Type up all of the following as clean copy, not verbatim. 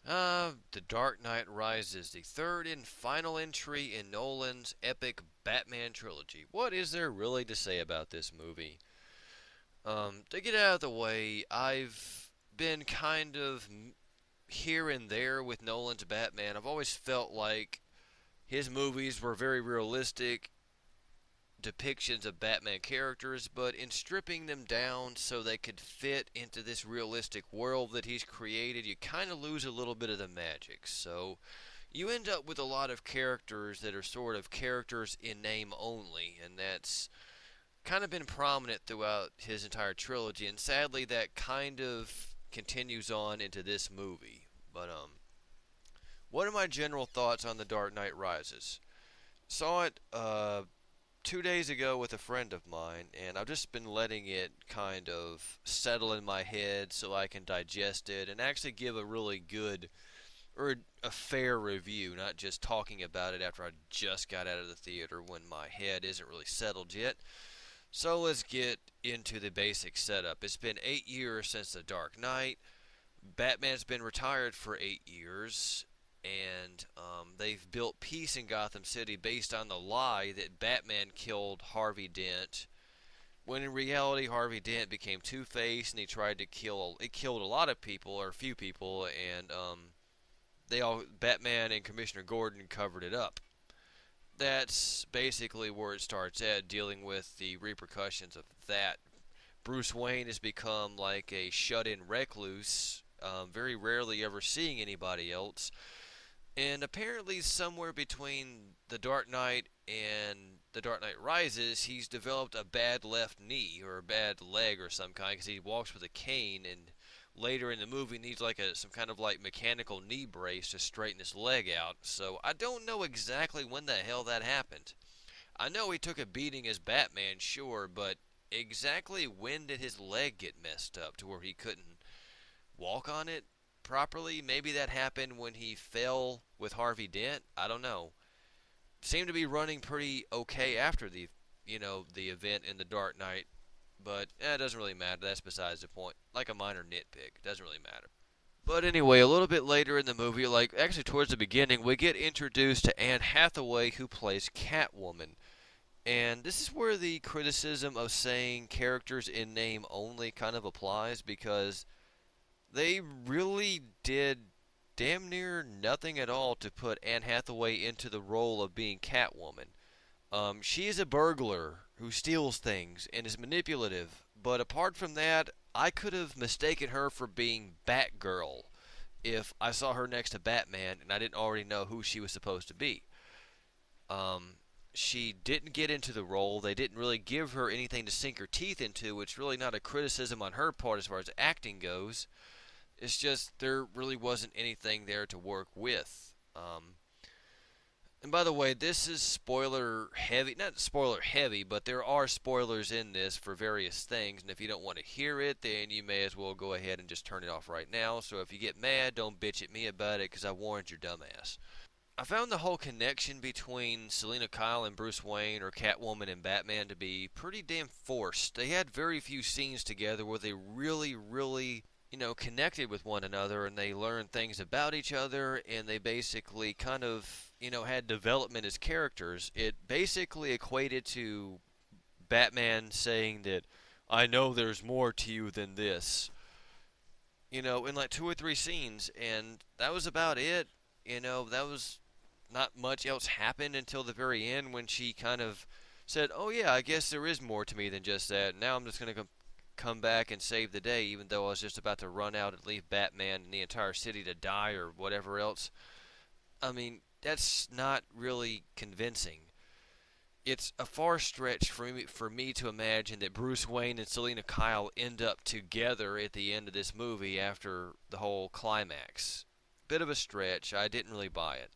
The Dark Knight Rises, the third and final entry in Nolan's epic Batman trilogy. What is there really to say about this movie? To get out of the way, I've been kind of here and there with Nolan's Batman. I've always felt like his movies were very realistic depictions of Batman characters, but in stripping them down so they could fit into this realistic world that he's created, you kind of lose a little bit of the magic. So you end up with a lot of characters that are sort of characters in name only, and that's kind of been prominent throughout his entire trilogy, and sadly that kind of continues on into this movie. But what are my general thoughts on The Dark Knight Rises? Saw it 2 days ago with a friend of mine, and I've just been letting it kind of settle in my head so I can digest it and actually give a really good or a fair review, not just talking about it after I just got out of the theater when my head isn't really settled yet. So let's get into the basic setup. It's been 8 years since The Dark Knight. Batman's been retired for 8 years, and they've built peace in Gotham City based on the lie that Batman killed Harvey Dent. When in reality, Harvey Dent became Two-Face, and he tried to kill. It killed a lot of people, or a few people, and Batman and Commissioner Gordon covered it up. That's basically where it starts at, dealing with the repercussions of that. Bruce Wayne has become like a shut-in recluse, very rarely ever seeing anybody else. And apparently, somewhere between The Dark Knight and The Dark Knight Rises, he's developed a bad left knee or a bad leg or some kind because he walks with a cane, and later in the movie needs like some kind of like mechanical knee brace to straighten his leg out. So I don't know exactly when the hell that happened. I know he took a beating as Batman, sure, but exactly when did his leg get messed up to where he couldn't walk on it properly? Maybe that happened when he fell with Harvey Dent. I don't know. Seemed to be running pretty okay after the event in the Dark Knight, but it doesn't really matter. That's besides the point. Like a minor nitpick. It doesn't really matter. But anyway, a little bit later in the movie, like actually towards the beginning, we get introduced to Anne Hathaway who plays Catwoman. And this is where the criticism of saying characters in name only kind of applies because they really did damn near nothing at all to put Anne Hathaway into the role of being Catwoman. She is a burglar who steals things and is manipulative, but apart from that, I could have mistaken her for being Batgirl if I saw her next to Batman and I didn't already know who she was supposed to be. Um, she didn't get into the role. They didn't really give her anything to sink her teeth into. It's really not a criticism on her part as far as acting goes. It's just there really wasn't anything there to work with. And by the way, this is spoiler heavy. Not spoiler heavy, but there are spoilers in this for various things. And if you don't want to hear it, then you may as well go ahead and just turn it off right now. So if you get mad, don't bitch at me about it because I warned your dumbass. I found the whole connection between Selena Kyle and Bruce Wayne or Catwoman and Batman to be pretty damn forced. They had very few scenes together where they really connected with one another and they learned things about each other and they basically kind of, had development as characters. It basically equated to Batman saying that I know there's more to you than this, in like two or three scenes, and that was about it. That was not much else happened until the very end when she kind of said, "Oh yeah, I guess there is more to me than just that. Now I'm just going to come back and save the day, even though I was just about to run out and leave Batman and the entire city to die or whatever else." I mean, that's not really convincing. It's a far stretch for me to imagine that Bruce Wayne and Selena Kyle end up together at the end of this movie after the whole climax. Bit of a stretch. I didn't really buy it.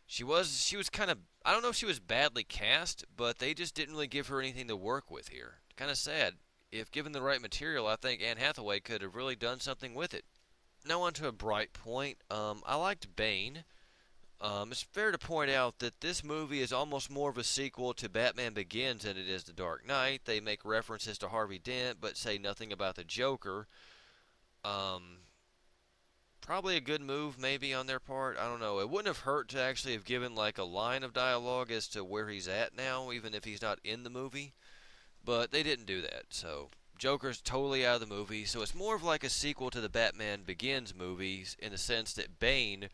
She was kind of, I don't know if she was badly cast, but they just didn't really give her anything to work with here. Kind of sad. If given the right material, I think Anne Hathaway could have really done something with it. Now on to a bright point. I liked Bane. It's fair to point out that this movie is almost more of a sequel to Batman Begins than it is The Dark Knight. They make references to Harvey Dent, but say nothing about the Joker. Um, Probably a good move, maybe, on their part. I don't know. It wouldn't have hurt to actually have given like a line of dialogue as to where he's at now, even if he's not in the movie. But they didn't do that. So Joker's totally out of the movie. So it's more of like a sequel to the Batman Begins movies in the sense that Bane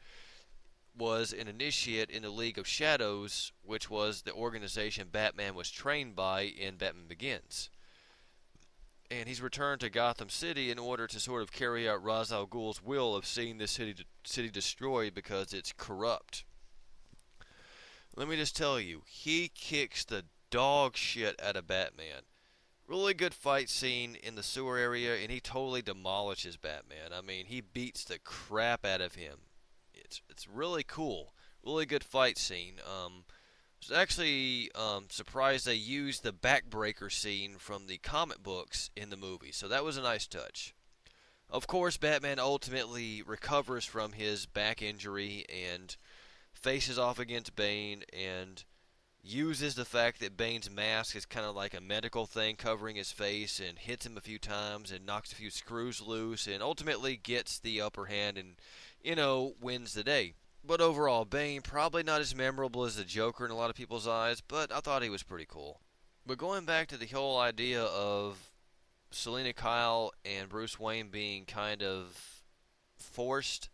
was an initiate in the League of Shadows, which was the organization Batman was trained by in Batman Begins. And he's returned to Gotham City in order to sort of carry out Ra's al Ghul's will of seeing this city destroyed because it's corrupt. Let me just tell you, he kicks the dog shit out of Batman. Really good fight scene in the sewer area, and he totally demolishes Batman. I mean, he beats the crap out of him. It's really cool. Really good fight scene. Was actually surprised they used the backbreaker scene from the comic books in the movie, so that was a nice touch. Of course, Batman ultimately recovers from his back injury and faces off against Bane and uses the fact that Bane's mask is kind of like a medical thing covering his face and hits him a few times and knocks a few screws loose and ultimately gets the upper hand and, wins the day. But overall, Bane probably not as memorable as the Joker in a lot of people's eyes, but I thought he was pretty cool. But going back to the whole idea of Selina Kyle and Bruce Wayne being kind of forced,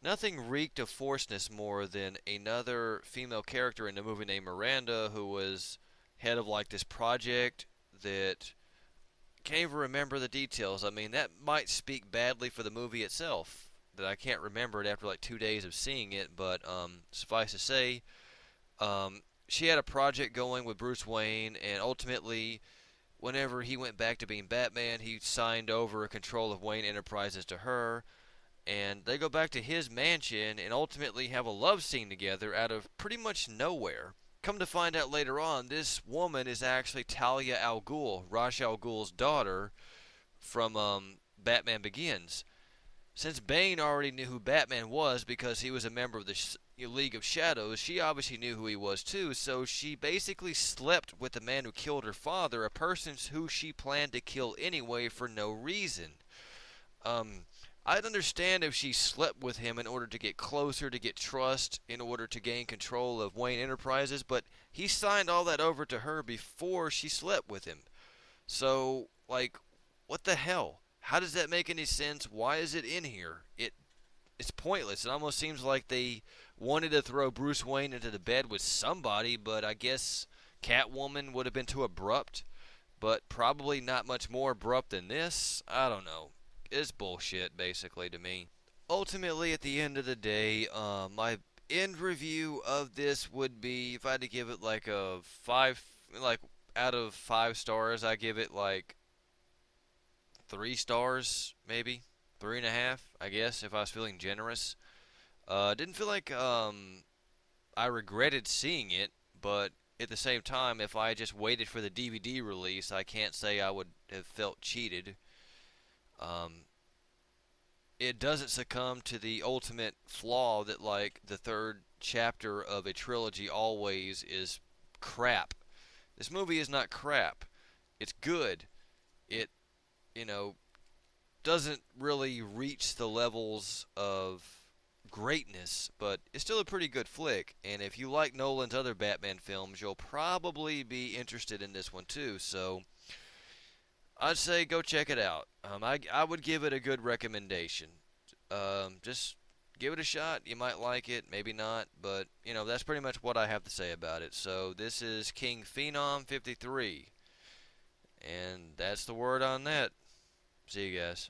nothing reeked of forcedness more than another female character in the movie named Miranda, who was head of like this project that can't even remember the details. I mean, that might speak badly for the movie itself, that I can't remember it after like 2 days of seeing it, but suffice to say, she had a project going with Bruce Wayne, and ultimately, whenever he went back to being Batman, he signed over control of Wayne Enterprises to her, and they go back to his mansion and ultimately have a love scene together out of pretty much nowhere. Come to find out later on, this woman is actually Talia al Ghul, Ra's al Ghul's daughter from Batman Begins. Since Bane already knew who Batman was because he was a member of the League of Shadows, she obviously knew who he was too, so she basically slept with the man who killed her father, a person who she planned to kill anyway for no reason. I'd understand if she slept with him in order to get closer, to get trust, in order to gain control of Wayne Enterprises, but he signed all that over to her before she slept with him. So, like, what the hell? How does that make any sense? Why is it in here? It's pointless. It almost seems like they wanted to throw Bruce Wayne into the bed with somebody, but I guess Catwoman would have been too abrupt, but probably not much more abrupt than this. I don't know. It's bullshit, basically, to me. Ultimately, at the end of the day, my end review of this would be, if I had to give it like a 5, like out of 5 stars, I give it like 3 stars, maybe 3.5, I guess, if I was feeling generous. Didn't feel like I regretted seeing it, but at the same time, if I just waited for the DVD release, I can't say I would have felt cheated. It doesn't succumb to the ultimate flaw that, like, the third chapter of a trilogy always is crap. This movie is not crap. It's good. It, doesn't really reach the levels of greatness, but it's still a pretty good flick. And if you like Nolan's other Batman films, you'll probably be interested in this one too. So I'd say go check it out. I would give it a good recommendation. Just give it a shot. You might like it, maybe not, but that's pretty much what I have to say about it. So this is King Phenom 53, and that's the word on that. See you guys.